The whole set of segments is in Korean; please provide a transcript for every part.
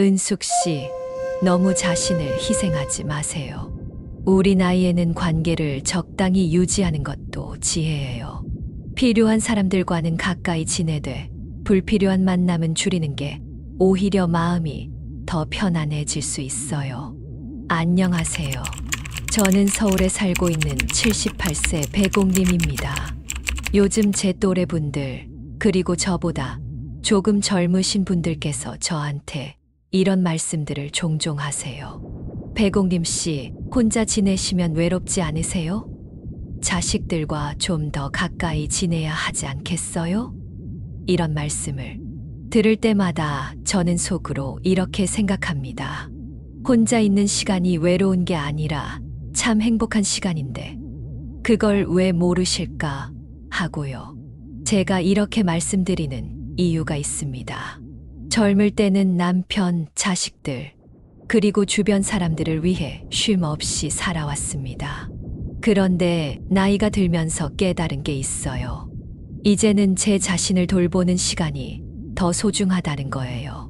은숙 씨, 너무 자신을 희생하지 마세요. 우리 나이에는 관계를 적당히 유지하는 것도 지혜예요. 필요한 사람들과는 가까이 지내되 불필요한 만남은 줄이는 게 오히려 마음이 더 편안해질 수 있어요. 안녕하세요. 저는 서울에 살고 있는 78세 배공님입니다. 요즘 제 또래 분들, 그리고 저보다 조금 젊으신 분들께서 저한테 이런 말씀들을 종종 하세요. 배공님 씨, 혼자 지내시면 외롭지 않으세요? 자식들과 좀 더 가까이 지내야 하지 않겠어요? 이런 말씀을 들을 때마다 저는 속으로 이렇게 생각합니다. 혼자 있는 시간이 외로운 게 아니라 참 행복한 시간인데 그걸 왜 모르실까 하고요. 제가 이렇게 말씀드리는 이유가 있습니다. 젊을 때는 남편, 자식들, 그리고 주변 사람들을 위해 쉼 없이 살아왔습니다. 그런데 나이가 들면서 깨달은 게 있어요. 이제는 제 자신을 돌보는 시간이 더 소중하다는 거예요.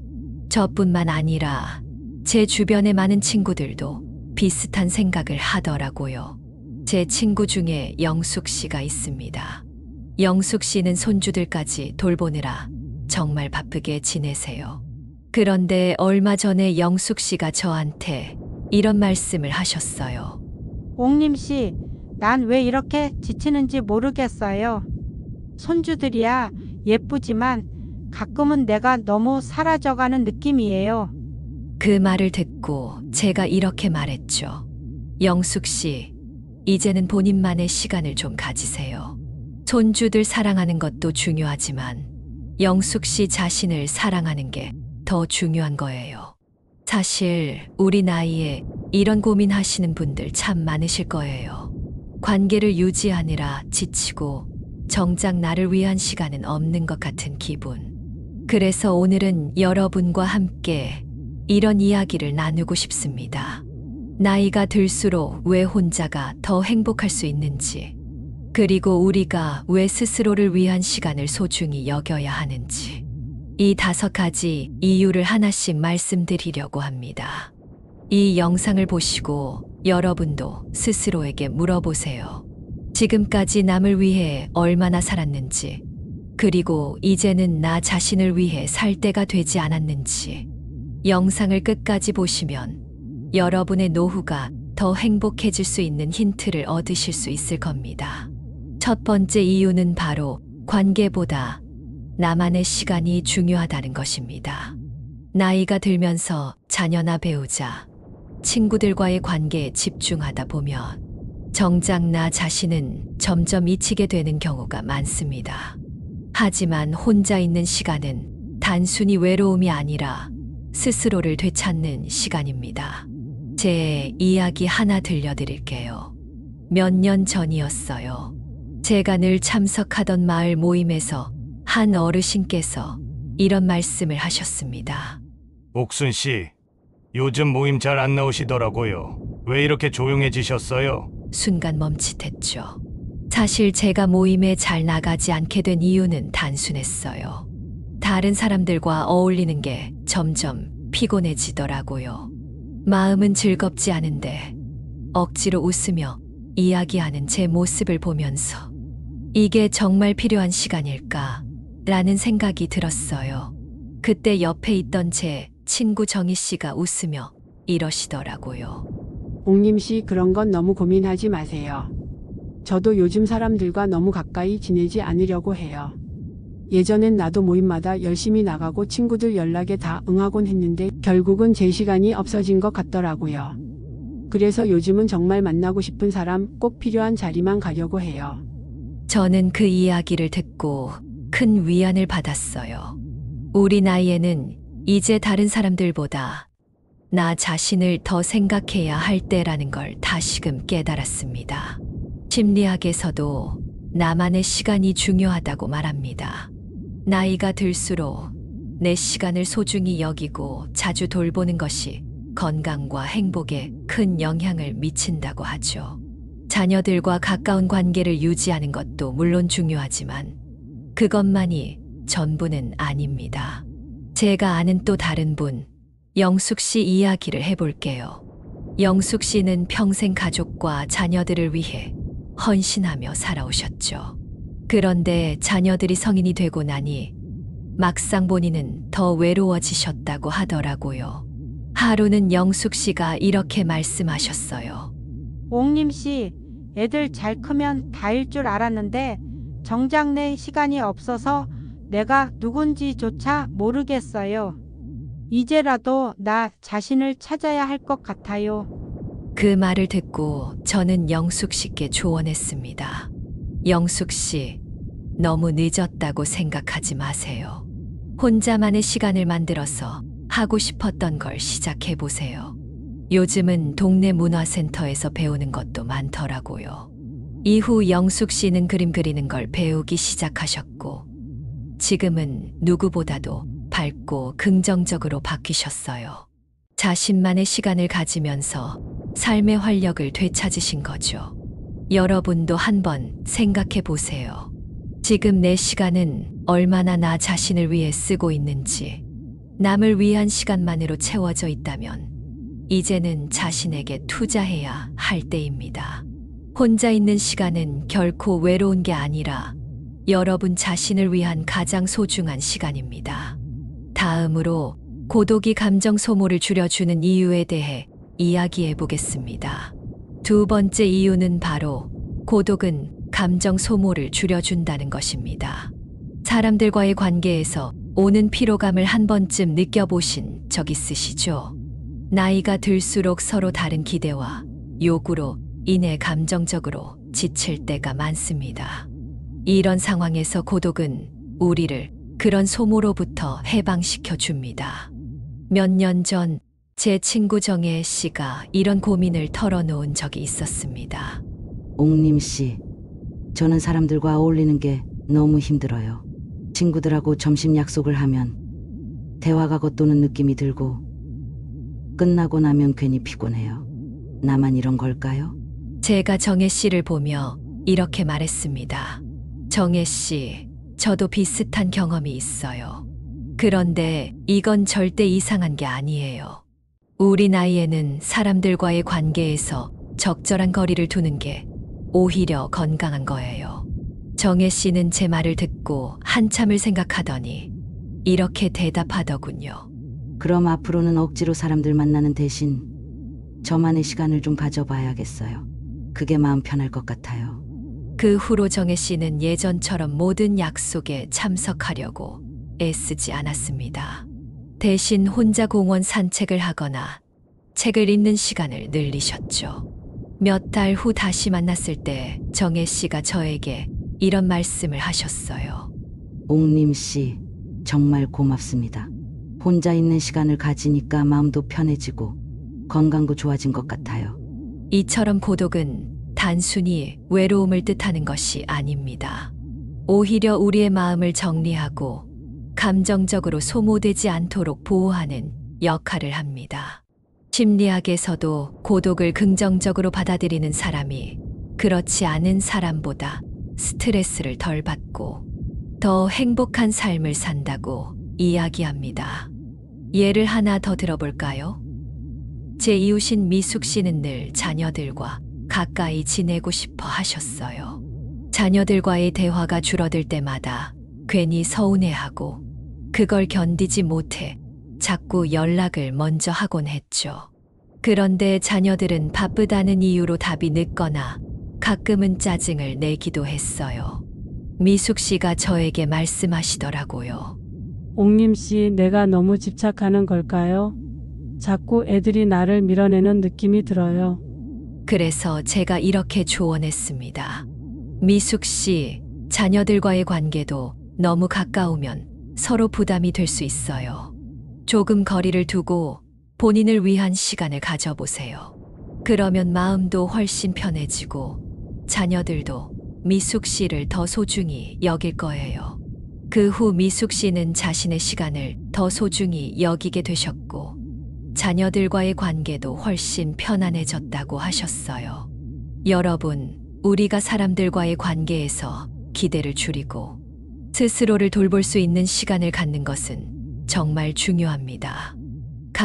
저뿐만 아니라 제 주변의 많은 친구들도 비슷한 생각을 하더라고요. 제 친구 중에 영숙 씨가 있습니다. 영숙 씨는 손주들까지 돌보느라 정말 바쁘게 지내세요. 그런데 얼마 전에 영숙 씨가 저한테 이런 말씀을 하셨어요. 옥님 씨, 난 왜 이렇게 지치는지 모르겠어요. 손주들이야 예쁘지만 가끔은 내가 너무 사라져가는 느낌이에요. 그 말을 듣고 제가 이렇게 말했죠. 영숙 씨, 이제는 본인만의 시간을 좀 가지세요. 손주들 사랑하는 것도 중요하지만 영숙 씨 자신을 사랑하는 게 더 중요한 거예요. 사실 우리 나이에 이런 고민하시는 분들 참 많으실 거예요. 관계를 유지하느라 지치고 정작 나를 위한 시간은 없는 것 같은 기분. 그래서 오늘은 여러분과 함께 이런 이야기를 나누고 싶습니다. 나이가 들수록 왜 혼자가 더 행복할 수 있는지, 그리고 우리가 왜 스스로를 위한 시간을 소중히 여겨야 하는지, 이 5가지 이유를 하나씩 말씀드리려고 합니다. 이 영상을 보시고 여러분도 스스로에게 물어보세요. 지금까지 남을 위해 얼마나 살았는지, 그리고 이제는 나 자신을 위해 살 때가 되지 않았는지. 영상을 끝까지 보시면 여러분의 노후가 더 행복해질 수 있는 힌트를 얻으실 수 있을 겁니다. 첫 번째 이유는 바로 관계보다 나만의 시간이 중요하다는 것입니다. 나이가 들면서 자녀나 배우자, 친구들과의 관계에 집중하다 보면 정작 나 자신은 점점 잊히게 되는 경우가 많습니다. 하지만 혼자 있는 시간은 단순히 외로움이 아니라 스스로를 되찾는 시간입니다. 제 이야기 하나 들려드릴게요. 몇 년 전이었어요. 제가 늘 참석하던 마을 모임에서 한 어르신께서 이런 말씀을 하셨습니다. 옥순 씨, 요즘 모임 잘 안 나오시더라고요. 왜 이렇게 조용해지셨어요? 순간 멈칫했죠. 사실 제가 모임에 잘 나가지 않게 된 이유는 단순했어요. 다른 사람들과 어울리는 게 점점 피곤해지더라고요. 마음은 즐겁지 않은데 억지로 웃으며 이야기하는 제 모습을 보면서 이게 정말 필요한 시간일까? 라는 생각이 들었어요. 그때 옆에 있던 제 친구 정희 씨가 웃으며 이러시더라고요. 옥님 씨, 그런 건 너무 고민하지 마세요. 저도 요즘 사람들과 너무 가까이 지내지 않으려고 해요. 예전엔 나도 모임마다 열심히 나가고 친구들 연락에 다 응하곤 했는데 결국은 제 시간이 없어진 것 같더라고요. 그래서 요즘은 정말 만나고 싶은 사람, 꼭 필요한 자리만 가려고 해요. 저는 그 이야기를 듣고 큰 위안을 받았어요. 우리 나이에는 이제 다른 사람들보다 나 자신을 더 생각해야 할 때라는 걸 다시금 깨달았습니다. 심리학에서도 나만의 시간이 중요하다고 말합니다. 나이가 들수록 내 시간을 소중히 여기고 자주 돌보는 것이 건강과 행복에 큰 영향을 미친다고 하죠. 자녀들과 가까운 관계를 유지하는 것도 물론 중요하지만 그것만이 전부는 아닙니다. 제가 아는 또 다른 분, 영숙 씨 이야기를 해볼게요. 영숙 씨는 평생 가족과 자녀들을 위해 헌신하며 살아오셨죠. 그런데 자녀들이 성인이 되고 나니 막상 본인은 더 외로워지셨다고 하더라고요. 하루는 영숙 씨가 이렇게 말씀하셨어요. 옥님 씨, 애들 잘 크면 다일 줄 알았는데 정작 내 시간이 없어서 내가 누군지조차 모르겠어요. 이제라도 나 자신을 찾아야 할 것 같아요. 그 말을 듣고 저는 영숙 씨께 조언했습니다. 영숙 씨, 너무 늦었다고 생각하지 마세요. 혼자만의 시간을 만들어서 하고 싶었던 걸 시작해 보세요. 요즘은 동네 문화센터에서 배우는 것도 많더라고요. 이후 영숙 씨는 그림 그리는 걸 배우기 시작하셨고, 지금은 누구보다도 밝고 긍정적으로 바뀌셨어요. 자신만의 시간을 가지면서 삶의 활력을 되찾으신 거죠. 여러분도 한번 생각해 보세요. 지금 내 시간은 얼마나 나 자신을 위해 쓰고 있는지, 남을 위한 시간만으로 채워져 있다면 이제는 자신에게 투자해야 할 때입니다. 혼자 있는 시간은 결코 외로운 게 아니라 여러분 자신을 위한 가장 소중한 시간입니다. 다음으로 고독이 감정 소모를 줄여주는 이유에 대해 이야기해 보겠습니다. 두 번째 이유는 바로 고독은 감정 소모를 줄여준다는 것입니다. 사람들과의 관계에서 오는 피로감을 한 번쯤 느껴보신 적 있으시죠? 나이가 들수록 서로 다른 기대와 요구로 인해 감정적으로 지칠 때가 많습니다. 이런 상황에서 고독은 우리를 그런 소모로부터 해방시켜 줍니다. 몇 년 전 제 친구 정혜 씨가 이런 고민을 털어놓은 적이 있었습니다. 옥님 씨, 저는 사람들과 어울리는 게 너무 힘들어요. 친구들하고 점심 약속을 하면 대화가 겉도는 느낌이 들고 끝나고 나면 괜히 피곤해요. 나만 이런 걸까요? 제가 정혜 씨를 보며 이렇게 말했습니다. 정혜 씨, 저도 비슷한 경험이 있어요. 그런데 이건 절대 이상한 게 아니에요. 우리 나이에는 사람들과의 관계에서 적절한 거리를 두는 게 오히려 건강한 거예요. 정혜 씨는 제 말을 듣고 한참을 생각하더니 이렇게 대답하더군요. 그럼 앞으로는 억지로 사람들 만나는 대신 저만의 시간을 좀 가져봐야겠어요. 그게 마음 편할 것 같아요. 그 후로 정혜 씨는 예전처럼 모든 약속에 참석하려고 애쓰지 않았습니다. 대신 혼자 공원 산책을 하거나 책을 읽는 시간을 늘리셨죠. 몇 달 후 다시 만났을 때 정혜 씨가 저에게 이런 말씀을 하셨어요. 옥님 씨, 정말 고맙습니다. 혼자 있는 시간을 가지니까 마음도 편해지고 건강도 좋아진 것 같아요. 이처럼 고독은 단순히 외로움을 뜻하는 것이 아닙니다. 오히려 우리의 마음을 정리하고 감정적으로 소모되지 않도록 보호하는 역할을 합니다. 심리학에서도 고독을 긍정적으로 받아들이는 사람이 그렇지 않은 사람보다 스트레스를 덜 받고 더 행복한 삶을 산다고 이야기합니다. 예를 하나 더 들어볼까요? 제 이웃인 미숙 씨는 늘 자녀들과 가까이 지내고 싶어 하셨어요. 자녀들과의 대화가 줄어들 때마다 괜히 서운해하고 그걸 견디지 못해 자꾸 연락을 먼저 하곤 했죠. 그런데 자녀들은 바쁘다는 이유로 답이 늦거나 가끔은 짜증을 내기도 했어요. 미숙 씨가 저에게 말씀하시더라고요. 옥님 씨, 내가 너무 집착하는 걸까요? 자꾸 애들이 나를 밀어내는 느낌이 들어요. 그래서 제가 이렇게 조언했습니다. 미숙 씨, 자녀들과의 관계도 너무 가까우면 서로 부담이 될 수 있어요. 조금 거리를 두고 본인을 위한 시간을 가져보세요. 그러면 마음도 훨씬 편해지고 자녀들도 미숙 씨를 더 소중히 여길 거예요. 그 후 미숙 씨는 자신의 시간을 더 소중히 여기게 되셨고 자녀들과의 관계도 훨씬 편안해졌다고 하셨어요. 여러분, 우리가 사람들과의 관계에서 기대를 줄이고 스스로를 돌볼 수 있는 시간을 갖는 것은 정말 중요합니다.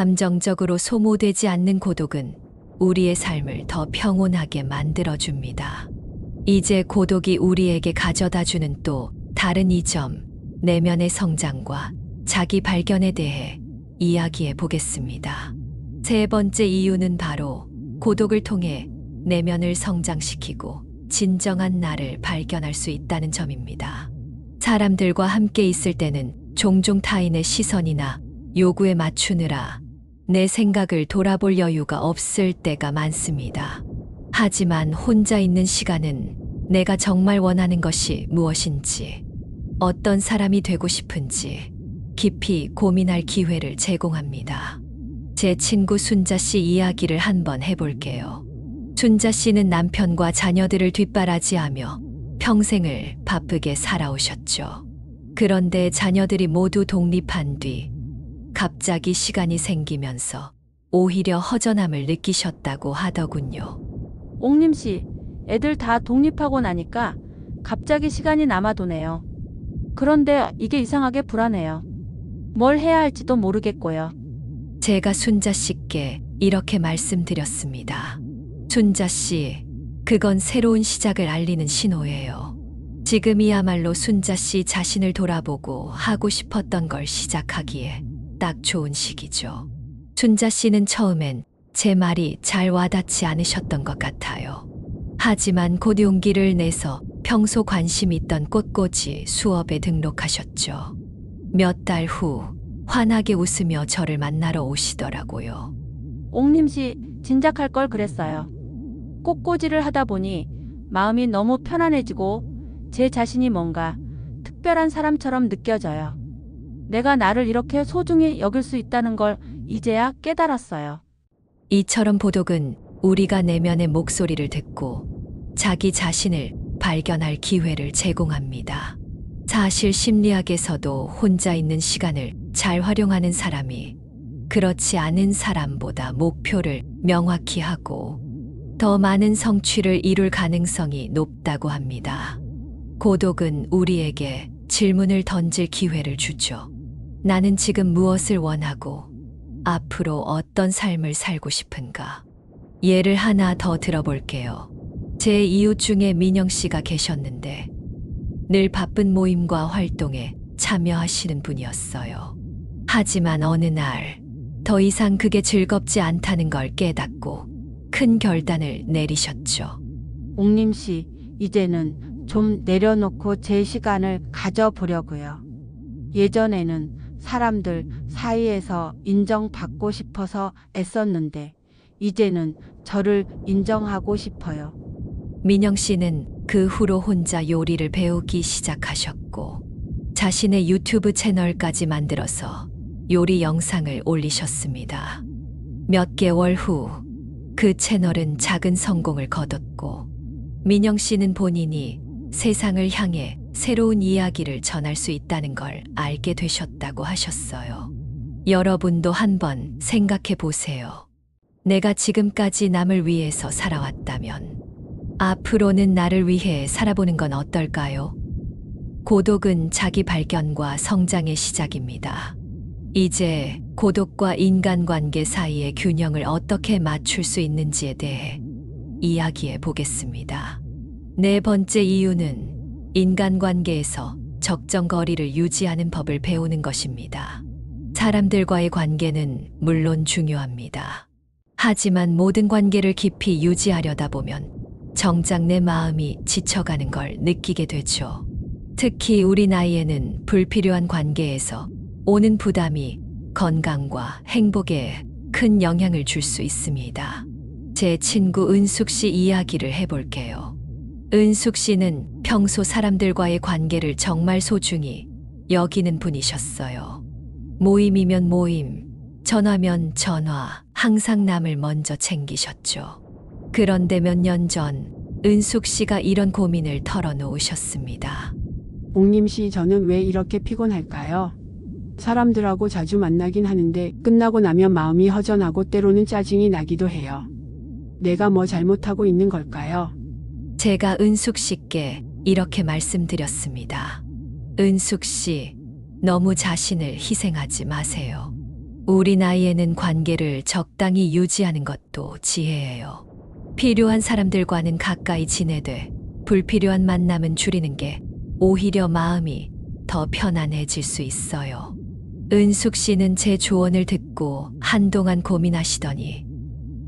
감정적으로 소모되지 않는 고독은 우리의 삶을 더 평온하게 만들어줍니다. 이제 고독이 우리에게 가져다 주는 또 다른 이점, 내면의 성장과 자기 발견에 대해 이야기해 보겠습니다. 세 번째 이유는 바로 고독을 통해 내면을 성장시키고 진정한 나를 발견할 수 있다는 점입니다. 사람들과 함께 있을 때는 종종 타인의 시선이나 요구에 맞추느라 내 생각을 돌아볼 여유가 없을 때가 많습니다. 하지만 혼자 있는 시간은 내가 정말 원하는 것이 무엇인지, 어떤 사람이 되고 싶은지 깊이 고민할 기회를 제공합니다. 제 친구 순자 씨 이야기를 한번 해볼게요. 순자 씨는 남편과 자녀들을 뒷바라지하며 평생을 바쁘게 살아오셨죠. 그런데 자녀들이 모두 독립한 뒤 갑자기 시간이 생기면서 오히려 허전함을 느끼셨다고 하더군요. 옥님 씨, 애들 다 독립하고 나니까 갑자기 시간이 남아도네요. 그런데 이게 이상하게 불안해요. 뭘 해야 할지도 모르겠고요. 제가 순자 씨께 이렇게 말씀드렸습니다. 순자 씨, 그건 새로운 시작을 알리는 신호예요. 지금이야말로 순자 씨 자신을 돌아보고 하고 싶었던 걸 시작하기에 딱 좋은 시기죠. 순자 씨는 처음엔 제 말이 잘 와닿지 않으셨던 것 같아요. 하지만 곧 용기를 내서 평소 관심 있던 꽃꽂이 수업에 등록하셨죠. 몇 달 후 환하게 웃으며 저를 만나러 오시더라고요. 옥님 씨, 진작할 걸 그랬어요. 꽃꽂이를 하다 보니 마음이 너무 편안해지고 제 자신이 뭔가 특별한 사람처럼 느껴져요. 내가 나를 이렇게 소중히 여길 수 있다는 걸 이제야 깨달았어요. 이처럼 보독은 우리가 내면의 목소리를 듣고 자기 자신을 발견할 기회를 제공합니다. 사실 심리학에서도 혼자 있는 시간을 잘 활용하는 사람이 그렇지 않은 사람보다 목표를 명확히 하고 더 많은 성취를 이룰 가능성이 높다고 합니다. 고독은 우리에게 질문을 던질 기회를 주죠. 나는 지금 무엇을 원하고 앞으로 어떤 삶을 살고 싶은가? 예를 하나 더 들어볼게요. 제 이웃 중에 민영 씨가 계셨는데 늘 바쁜 모임과 활동에 참여하시는 분이었어요. 하지만 어느 날 더 이상 그게 즐겁지 않다는 걸 깨닫고 큰 결단을 내리셨죠. 옥님 씨, 이제는 좀 내려놓고 제 시간을 가져보려고요. 예전에는 사람들 사이에서 인정받고 싶어서 애썼는데 이제는 저를 인정하고 싶어요. 민영 씨는 그 후로 혼자 요리를 배우기 시작하셨고 자신의 유튜브 채널까지 만들어서 요리 영상을 올리셨습니다. 몇 개월 후 그 채널은 작은 성공을 거뒀고 민영 씨는 본인이 세상을 향해 새로운 이야기를 전할 수 있다는 걸 알게 되셨다고 하셨어요. 여러분도 한번 생각해 보세요. 내가 지금까지 남을 위해서 살아왔다면 앞으로는 나를 위해 살아보는 건 어떨까요? 고독은 자기 발견과 성장의 시작입니다. 이제 고독과 인간관계 사이의 균형을 어떻게 맞출 수 있는지에 대해 이야기해 보겠습니다. 네 번째 이유는 인간관계에서 적정 거리를 유지하는 법을 배우는 것입니다. 사람들과의 관계는 물론 중요합니다. 하지만 모든 관계를 깊이 유지하려다 보면 정작 내 마음이 지쳐가는 걸 느끼게 되죠. 특히 우리 나이에는 불필요한 관계에서 오는 부담이 건강과 행복에 큰 영향을 줄 수 있습니다. 제 친구 은숙 씨 이야기를 해볼게요. 은숙 씨는 평소 사람들과의 관계를 정말 소중히 여기는 분이셨어요. 모임이면 모임, 전화면 전화, 항상 남을 먼저 챙기셨죠. 그런데 몇 년 전 은숙 씨가 이런 고민을 털어놓으셨습니다. 옥님 씨, 저는 왜 이렇게 피곤할까요? 사람들하고 자주 만나긴 하는데 끝나고 나면 마음이 허전하고 때로는 짜증이 나기도 해요. 내가 뭐 잘못하고 있는 걸까요? 제가 은숙 씨께 이렇게 말씀드렸습니다. 은숙 씨, 너무 자신을 희생하지 마세요. 우리 나이에는 관계를 적당히 유지하는 것도 지혜예요. 필요한 사람들과는 가까이 지내되 불필요한 만남은 줄이는 게 오히려 마음이 더 편안해질 수 있어요. 은숙 씨는 제 조언을 듣고 한동안 고민하시더니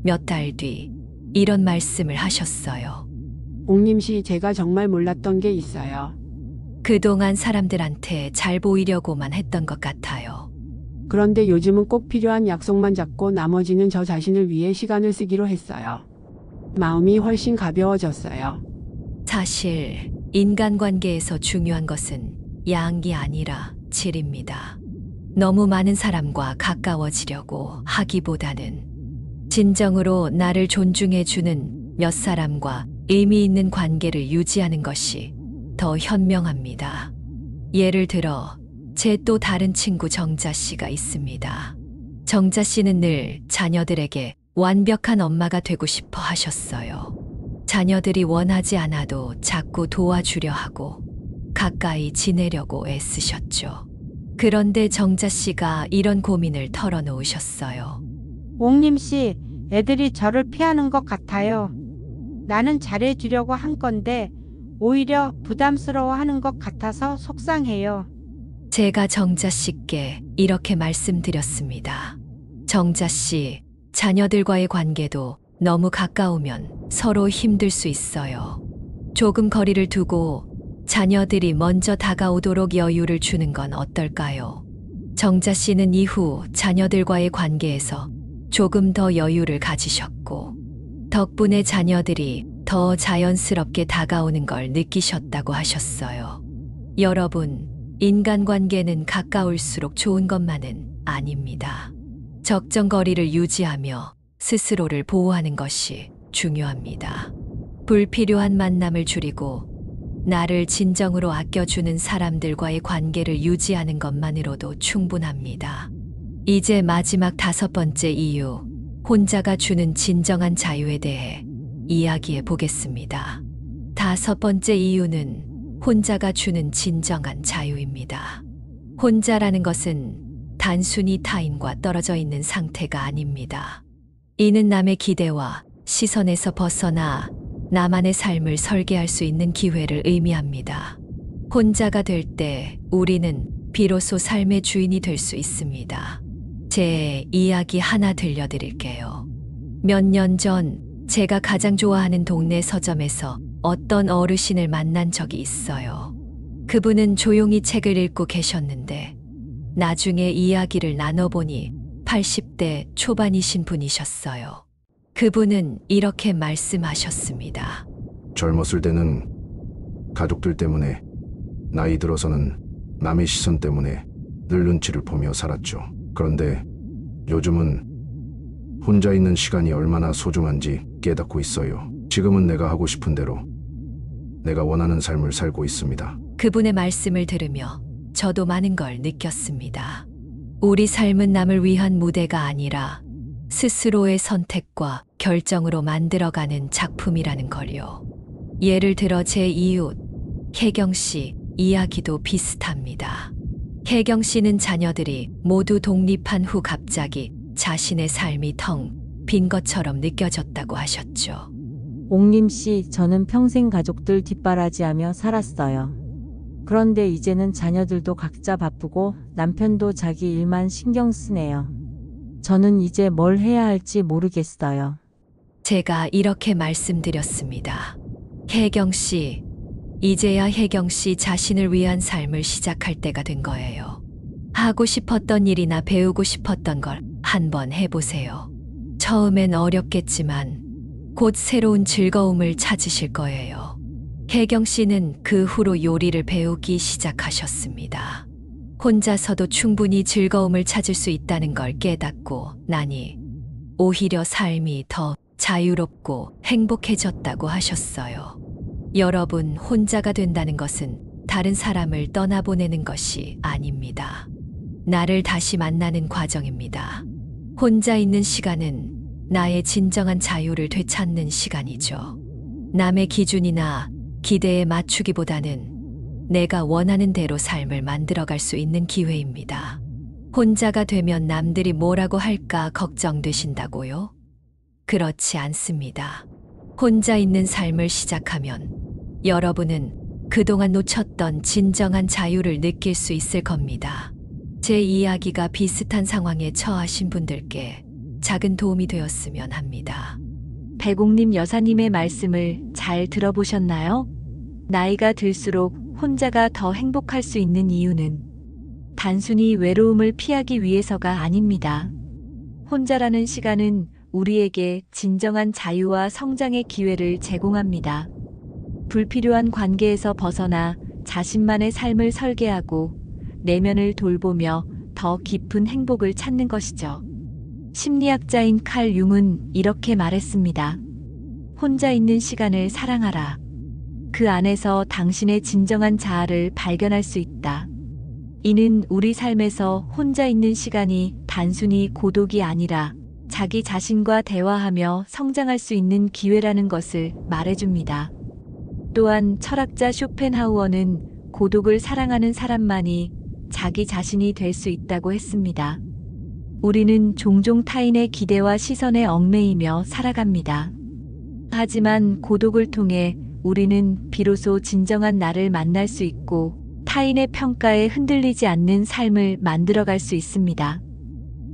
몇 달 뒤 이런 말씀을 하셨어요. 옥님 씨, 제가 정말 몰랐던 게 있어요. 그동안 사람들한테 잘 보이려고만 했던 것 같아요. 그런데 요즘은 꼭 필요한 약속만 잡고 나머지는 저 자신을 위해 시간을 쓰기로 했어요. 마음이 훨씬 가벼워졌어요. 사실 인간관계에서 중요한 것은 양이 아니라 질입니다. 너무 많은 사람과 가까워지려고 하기보다는 진정으로 나를 존중해주는 몇 사람과 의미 있는 관계를 유지하는 것이 더 현명합니다. 예를 들어 제 또 다른 친구 정자 씨가 있습니다. 정자 씨는 늘 자녀들에게 완벽한 엄마가 되고 싶어 하셨어요. 자녀들이 원하지 않아도 자꾸 도와주려 하고 가까이 지내려고 애쓰셨죠. 그런데 정자 씨가 이런 고민을 털어놓으셨어요. 옥님 씨, 애들이 저를 피하는 것 같아요. 나는 잘해주려고 한 건데 오히려 부담스러워하는 것 같아서 속상해요. 제가 정자 씨께 이렇게 말씀드렸습니다. 정자 씨, 자녀들과의 관계도 너무 가까우면 서로 힘들 수 있어요. 조금 거리를 두고 자녀들이 먼저 다가오도록 여유를 주는 건 어떨까요? 정자 씨는 이후 자녀들과의 관계에서 조금 더 여유를 가지셨고, 덕분에 자녀들이 더 자연스럽게 다가오는 걸 느끼셨다고 하셨어요. 여러분, 인간관계는 가까울수록 좋은 것만은 아닙니다. 적정 거리를 유지하며 스스로를 보호하는 것이 중요합니다. 불필요한 만남을 줄이고 나를 진정으로 아껴주는 사람들과의 관계를 유지하는 것만으로도 충분합니다. 이제 마지막 5번째 이유, 혼자가 주는 진정한 자유에 대해 이야기해 보겠습니다. 5번째 이유는 혼자가 주는 진정한 자유입니다. 혼자라는 것은 단순히 타인과 떨어져 있는 상태가 아닙니다. 이는 남의 기대와 시선에서 벗어나 나만의 삶을 설계할 수 있는 기회를 의미합니다. 혼자가 될 때 우리는 비로소 삶의 주인이 될 수 있습니다. 제 이야기 하나 들려드릴게요. 몇 년 전 제가 가장 좋아하는 동네 서점에서 어떤 어르신을 만난 적이 있어요. 그분은 조용히 책을 읽고 계셨는데 나중에 이야기를 나눠보니 80대 초반이신 분이셨어요. 그분은 이렇게 말씀하셨습니다. 젊었을 때는 가족들 때문에, 나이 들어서는 남의 시선 때문에 늘 눈치를 보며 살았죠. 그런데 요즘은 혼자 있는 시간이 얼마나 소중한지 깨닫고 있어요. 지금은 내가 하고 싶은 대로 내가 원하는 삶을 살고 있습니다. 그분의 말씀을 들으며 저도 많은 걸 느꼈습니다. 우리 삶은 남을 위한 무대가 아니라 스스로의 선택과 결정으로 만들어가는 작품이라는 걸요. 예를 들어 제 이웃 혜경 씨 이야기도 비슷합니다. 혜경 씨는 자녀들이 모두 독립한 후 갑자기 자신의 삶이 텅 빈 것처럼 느껴졌다고 하셨죠. 옥님 씨, 저는 평생 가족들 뒷바라지하며 살았어요. 그런데 이제는 자녀들도 각자 바쁘고 남편도 자기 일만 신경 쓰네요. 저는 이제 뭘 해야 할지 모르겠어요. 제가 이렇게 말씀드렸습니다. 혜경 씨, 이제야 혜경 씨 자신을 위한 삶을 시작할 때가 된 거예요. 하고 싶었던 일이나 배우고 싶었던 걸 한번 해보세요. 처음엔 어렵겠지만 곧 새로운 즐거움을 찾으실 거예요. 혜경 씨는 그 후로 요리를 배우기 시작하셨습니다. 혼자서도 충분히 즐거움을 찾을 수 있다는 걸 깨닫고 나니 오히려 삶이 더 자유롭고 행복해졌다고 하셨어요. 여러분, 혼자가 된다는 것은 다른 사람을 떠나보내는 것이 아닙니다. 나를 다시 만나는 과정입니다. 혼자 있는 시간은 나의 진정한 자유를 되찾는 시간이죠. 남의 기준이나 기대에 맞추기보다는 내가 원하는 대로 삶을 만들어갈 수 있는 기회입니다. 혼자가 되면 남들이 뭐라고 할까 걱정되신다고요? 그렇지 않습니다. 혼자 있는 삶을 시작하면 여러분은 그동안 놓쳤던 진정한 자유를 느낄 수 있을 겁니다. 제 이야기가 비슷한 상황에 처하신 분들께 작은 도움이 되었으면 합니다. 배공님 여사님의 말씀을 잘 들어보셨나요? 나이가 들수록 혼자가 더 행복할 수 있는 이유는 단순히 외로움을 피하기 위해서가 아닙니다. 혼자라는 시간은 우리에게 진정한 자유와 성장의 기회를 제공합니다. 불필요한 관계에서 벗어나 자신만의 삶을 설계하고 내면을 돌보며 더 깊은 행복을 찾는 것이죠. 심리학자인 칼 융은 이렇게 말했습니다. 혼자 있는 시간을 사랑하라. 그 안에서 당신의 진정한 자아를 발견할 수 있다. 이는 우리 삶에서 혼자 있는 시간이 단순히 고독이 아니라 자기 자신과 대화하며 성장할 수 있는 기회라는 것을 말해줍니다. 또한 철학자 쇼펜하우어는 고독을 사랑하는 사람만이 자기 자신이 될 수 있다고 했습니다. 우리는 종종 타인의 기대와 시선에 얽매이며 살아갑니다. 하지만 고독을 통해 우리는 비로소 진정한 나를 만날 수 있고 타인의 평가에 흔들리지 않는 삶을 만들어갈 수 있습니다.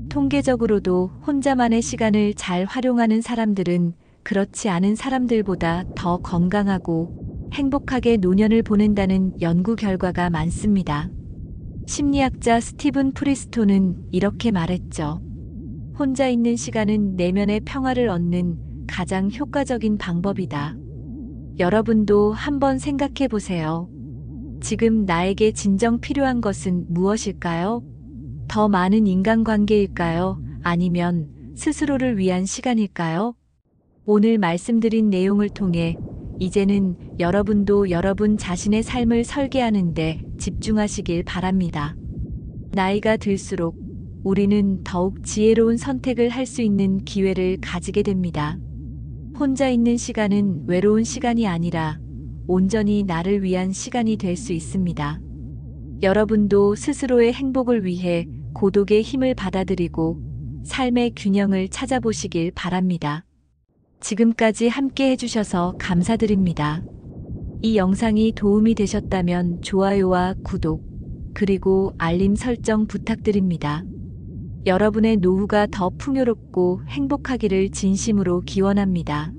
통계적으로도 혼자만의 시간을 잘 활용하는 사람들은 그렇지 않은 사람들보다 더 건강하고 행복하게 노년을 보낸다는 연구 결과가 많습니다. 심리학자 스티븐 프리스토는 이렇게 말했죠. 혼자 있는 시간은 내면의 평화를 얻는 가장 효과적인 방법이다. 여러분도 한번 생각해 보세요. 지금 나에게 진정 필요한 것은 무엇일까요? 더 많은 인간관계일까요? 아니면 스스로를 위한 시간일까요? 오늘 말씀드린 내용을 통해 이제는 여러분도 여러분 자신의 삶을 설계하는데 집중하시길 바랍니다. 나이가 들수록 우리는 더욱 지혜로운 선택을 할 수 있는 기회를 가지게 됩니다. 혼자 있는 시간은 외로운 시간이 아니라 온전히 나를 위한 시간이 될 수 있습니다. 여러분도 스스로의 행복을 위해 고독의 힘을 받아들이고 삶의 균형을 찾아보시길 바랍니다. 지금까지 함께 해주셔서 감사드립니다. 이 영상이 도움이 되셨다면 좋아요와 구독, 그리고 알림 설정 부탁드립니다. 여러분의 노후가 더 풍요롭고 행복하기를 진심으로 기원합니다.